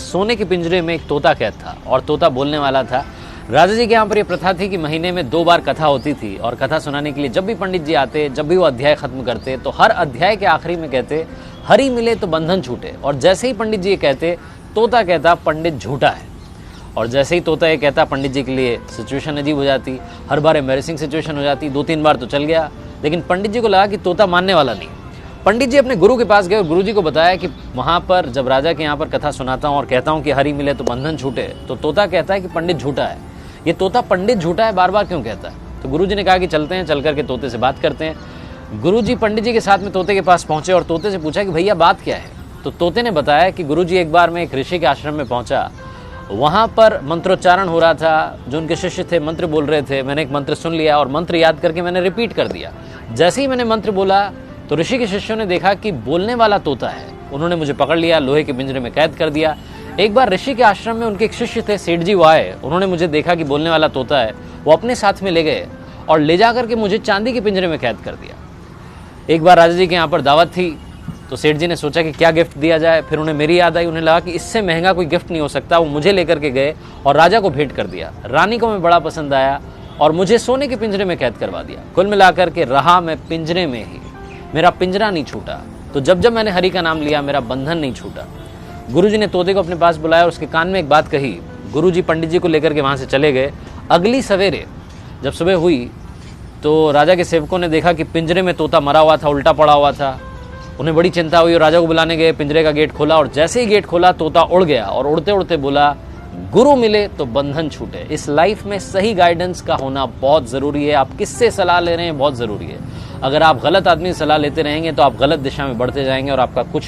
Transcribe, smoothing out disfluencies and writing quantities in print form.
सोने के पिंजरे में एक तोता कैद था और तोता बोलने वाला था। राजा जी के यहाँ पर यह प्रथा थी कि महीने में 2 बार कथा होती थी और कथा सुनाने के लिए जब भी पंडित जी आते, जब भी वो अध्याय खत्म करते तो हर अध्याय के आखिरी में कहते हरि मिले तो बंधन छूटे। और जैसे ही पंडित जी ये कहते तोता कहता पंडित झूठा है। और जैसे ही तोता ये कहता पंडित जी के लिए सिचुएशन अजीब हो जाती, हर बार एम्बैरेसिंग सिचुएशन हो जाती। 2-3 बार तो चल गया, लेकिन पंडित जी को लगा कि तोता मानने वाला नहीं। पंडित जी अपने गुरु के पास गए और गुरु जी को बताया कि वहाँ पर जब राजा के यहाँ पर कथा सुनाता हूँ और कहता हूँ कि हरि मिले तो बंधन छूटे, तो तोता कहता है कि पंडित झूठा है। ये तोता पंडित झूठा है बार बार क्यों कहता है? तो गुरु जी ने कहा कि चलते हैं, चल करके तोते से बात करते हैं। गुरु जी पंडित जी के साथ में तोते के पास पहुंचे और तोते से पूछा कि भैया बात क्या है? तो तोते ने बताया कि गुरु जी एक बार मैं एक ऋषि के आश्रम में पहुंचा, वहाँ पर मंत्रोच्चारण हो रहा था, जो उनके शिष्य थे मंत्र बोल रहे थे। मैंने एक मंत्र सुन लिया और मंत्र याद करके मैंने रिपीट कर दिया। जैसे ही मैंने मंत्र बोला तो ऋषि के शिष्यों ने देखा कि बोलने वाला तोता है। उन्होंने मुझे पकड़ लिया, लोहे के पिंजरे में कैद कर दिया। एक बार ऋषि के आश्रम में उनके एक शिष्य थे, सेठ जी, वो आए। उन्होंने मुझे देखा कि बोलने वाला तोता है, वो अपने साथ में ले गए और ले जा करके मुझे चांदी के पिंजरे में कैद कर दिया। एक बार राजा जी के यहाँ पर दावत थी तो सेठ जी ने सोचा कि क्या गिफ्ट दिया जाए। फिर उन्हें मेरी याद आई, उन्हें लगा कि इससे महंगा कोई गिफ्ट नहीं हो सकता। वो मुझे लेकर के गए और राजा को भेंट कर दिया। रानी को मैं बड़ा पसंद आया और मुझे सोने के पिंजरे में कैद करवा दिया। कुल मिलाकर के रहा मैं पिंजरे में ही, मेरा पिंजरा नहीं छूटा। तो जब जब मैंने हरि का नाम लिया मेरा बंधन नहीं छूटा। गुरुजी ने तोते को अपने पास बुलाया और उसके कान में एक बात कही। गुरुजी पंडित जी को लेकर के वहाँ से चले गए। अगली सवेरे जब सुबह हुई तो राजा के सेवकों ने देखा कि पिंजरे में तोता मरा हुआ था, उल्टा पड़ा हुआ था। उन्हें बड़ी चिंता हुई और राजा को बुलाने गए। पिंजरे का गेट खोला और जैसे ही गेट खोला तोता उड़ गया और उड़ते उड़ते बोला गुरु मिले तो बंधन छूटे। इस लाइफ में सही गाइडेंस का होना बहुत ज़रूरी है। आप किससे सलाह ले रहे हैं बहुत ज़रूरी है। अगर आप गलत आदमी से सलाह लेते रहेंगे तो आप गलत दिशा में बढ़ते जाएंगे और आपका कुछ नहीं